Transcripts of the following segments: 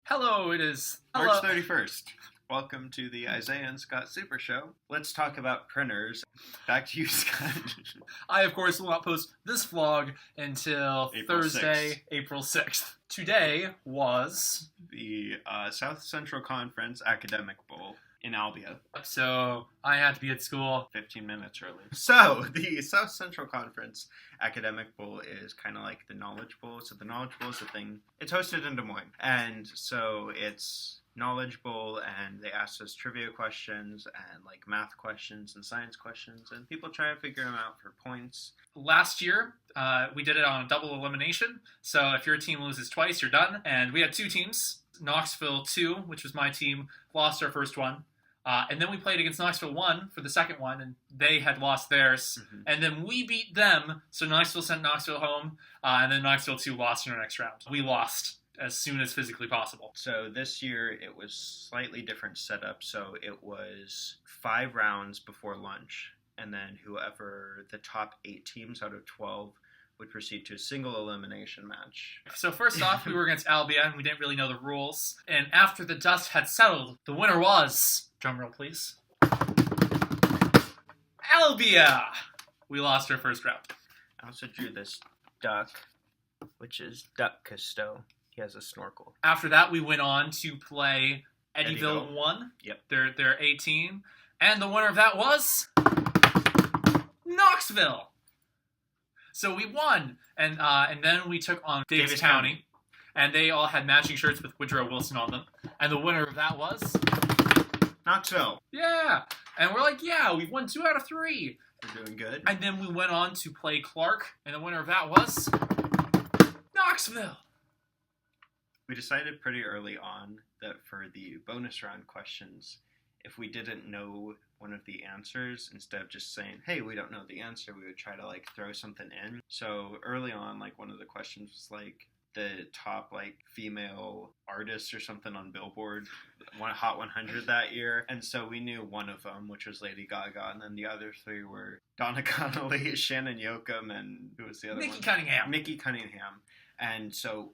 Hello, it is March 31st. Welcome to the Isaiah and Scott Super Show. Let's talk about printers. Back to you, Scott. I, of course, will not post this vlog until Thursday, 6th. April 6th. Today was The South Central Conference Academic Bowl in Albia. So I had to be at school 15 minutes early. So, the South Central Conference Academic Bowl is kind of like the Knowledge Bowl. So the Knowledge Bowl is a thing. It's hosted in Des Moines. And so it's Knowledge Bowl, and they ask us trivia questions and like math questions and science questions, and people try to figure them out for points. Last year, we did it on a double elimination. So if your team loses twice, you're done. And we had two teams. Knoxville 2, which was my team, lost our first one. And then we played against Knoxville 1 for the second one, and they had lost theirs. Mm-hmm. And then we beat them, so Knoxville sent Knoxville home, and then Knoxville 2 lost in our next round. We lost as soon as physically possible. So this year it was slightly different setup. So it was 5 rounds before lunch, and then whoever the top 8 teams out of 12 would proceed to a single elimination match. So first off, we were against Albia, and we didn't really know the rules. And after the dust had settled, the winner was, drumroll please, Albia! We lost our first round. I also drew this duck, which is Duck Cousteau. He has a snorkel. After that, we went on to play Eddyville 1. Yep. Their A team. And the winner of that was Knoxville! So we won, and then we took on Davis County, and they all had matching shirts with Woodrow Wilson on them, and the winner of that was Knoxville. Yeah, and we're like, yeah, we won 2 out of 3. We're doing good. And then we went on to play Clark, and the winner of that was Knoxville. We decided pretty early on that for the bonus round questions, if we didn't know one of the answers, instead of just saying, hey, we don't know the answer, we would try to like throw something in. So early on, like one of the questions was like the top like female artists or something on Billboard, Hot 100 that year. And so we knew one of them, which was Lady Gaga, and then the other 3 were Donna Connolly, Shannon Yoakum, and who was the other one? Nikki Cunningham. And so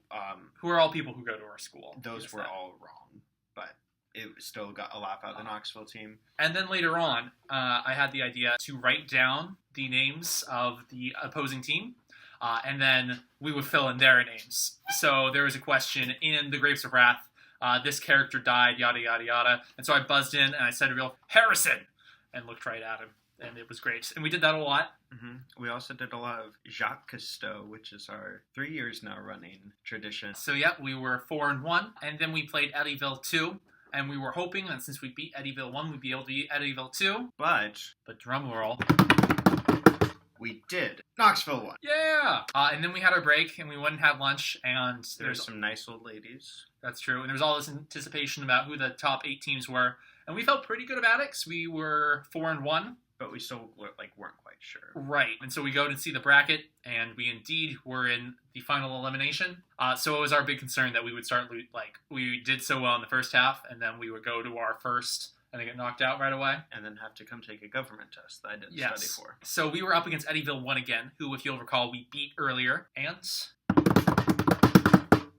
who are all people who go to our school. Those were all wrong, but it still got a laugh out of the Knoxville team. And then later on, I had the idea to write down the names of the opposing team, and then we would fill in their names. So there was a question in The Grapes of Wrath, this character died, yada, yada, yada. And so I buzzed in, and I said Harrison, and looked right at him. And it was great. And we did that a lot. Mm-hmm. We also did a lot of Jacques Cousteau, which is our 3 years now running tradition. So, yeah, we were 4-1. And then we played Eddyville 2. And we were hoping that since we beat Eddyville 1, we'd be able to beat Eddyville 2. But drum roll, we did. Knoxville 1. Yeah! And then we had our break, and we went and had lunch. And there's some nice old ladies. That's true. And there was all this anticipation about who the top 8 teams were. And we felt pretty good about it, because we were 4-1. But we still weren't quite sure. Right. And so we go to see the bracket, and we indeed were in the final elimination. So it was our big concern that we would start, we did so well in the first half, and then we would go to our first and then get knocked out right away. And then have to come take a government test that I didn't study for. So we were up against Eddyville 1 again, who, if you'll recall, we beat earlier. And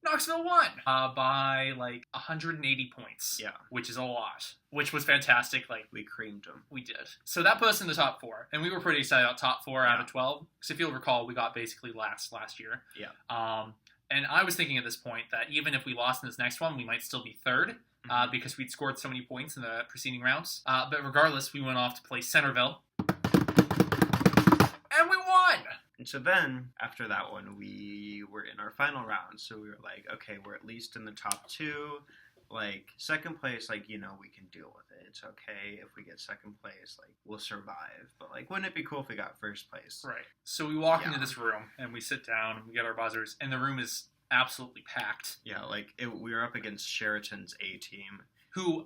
Knoxville won by 180 points. Yeah. Which is a lot. Which was fantastic. We creamed them. We did. So that put us in the top 4. And we were pretty excited about top 4 out of 12. Because if you'll recall, we got basically last year. Yeah. And I was thinking at this point that even if we lost in this next one, we might still be 3rd. Because we'd scored so many points in the preceding rounds. But regardless, we went off to play Centerville. And we won! And so then, after that one, we were in our final round. So we were like, okay, we're at least in the top 2. Second place, we can deal with it. It's okay if we get second place. We'll survive. But, wouldn't it be cool if we got first place? Right. So we walk into this room, and we sit down, and we get our buzzers, and the room is absolutely packed. Yeah, we were up against Sheraton's A team. Who,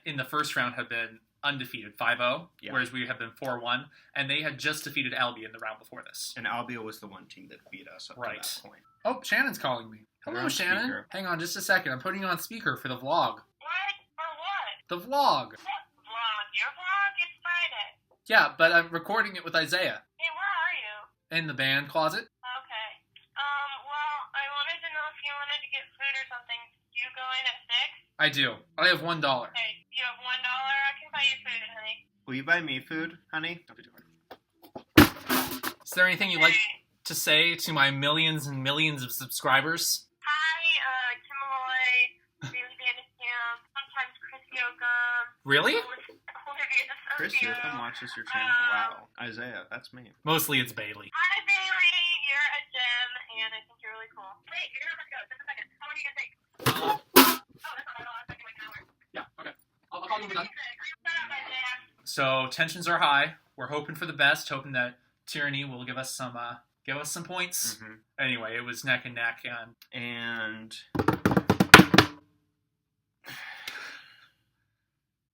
in the first round, had been undefeated, 5-0, whereas we have been 4-1, and they had just defeated Albia in the round before this. And Albia was the one team that beat us up to that point. Oh, Shannon's calling me. Hello, Shannon. Speaker. Hang on just a second. I'm putting you on speaker for the vlog. What? For what? The vlog. What vlog? Your vlog? It's Friday. Yeah, but I'm recording it with Isaiah. Hey, where are you? In the band closet. Okay. Well, I wanted to know if you wanted to get food or something. You going at I do. I have $1. Okay, you have $1. I can buy you food, honey. Will you buy me food, honey? Is there anything you'd like to say to my millions and millions of subscribers? Hi, Kim Malloy, Bailey Vandercam, sometimes Chris Yoakum. Really? Chris Yoakum watches your channel? Wow. Isaiah, that's me. Mostly it's Bailey. Hi, Bailey. You're a gem, and I think you're really cool. Wait, you're gonna go. Just a second. How long are you gonna take? Oh, that's not all. It's like an hour. Yeah, okay. I'll call you when we're done. Shut up, Isaiah. So tensions are high. We're hoping for the best, hoping that Tyranny will give us some points. Mm-hmm. Anyway, it was neck and neck, And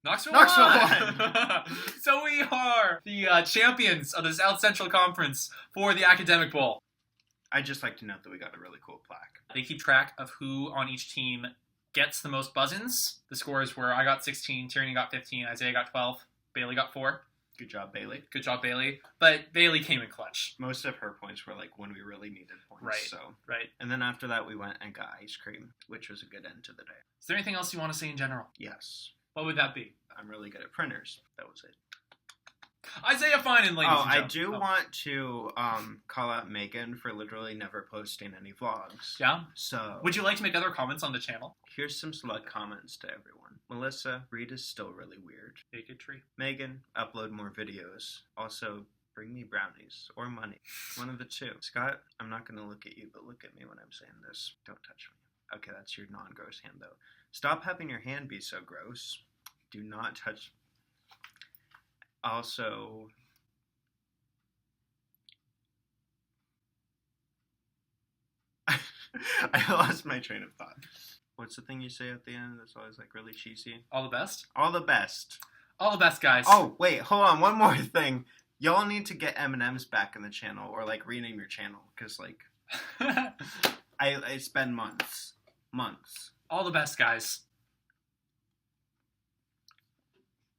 Knoxville won! So we are the champions of the South Central Conference for the Academic Bowl. I'd just like to note that we got a really cool plaque. They keep track of who on each team gets the most buzz-ins. The scores were I got 16, Tyranny got 15, Isaiah got 12, Bailey got 4. Good job, Bailey. Good job, Bailey. But Bailey came in clutch. Most of her points were like when we really needed points. Right. So. Right. And then after that, we went and got ice cream, which was a good end to the day. Is there anything else you want to say in general? Yes. What would that be? I'm really good at printers. That was it. Isaiah Finan, ladies and I gentlemen. do want to call out Megan for literally never posting any vlogs. Yeah? So Would you like to make other comments on the channel? here's some select comments to everyone. Melissa, Reed is still really weird. Bigotry. Megan, upload more videos. Also, bring me brownies or money. One of the two. Scott, I'm not going to look at you, but look at me when I'm saying this. Don't touch me. Okay, that's your non-gross hand, though. Stop having your hand be so gross. Do not touch. Also, I lost my train of thought. What's the thing you say at the end that's always like really cheesy? All the best? All the best. All the best, guys. Oh, wait, hold on. One more thing. Y'all need to get M+Ms back in the channel or like rename your channel because like I spend months. All the best, guys.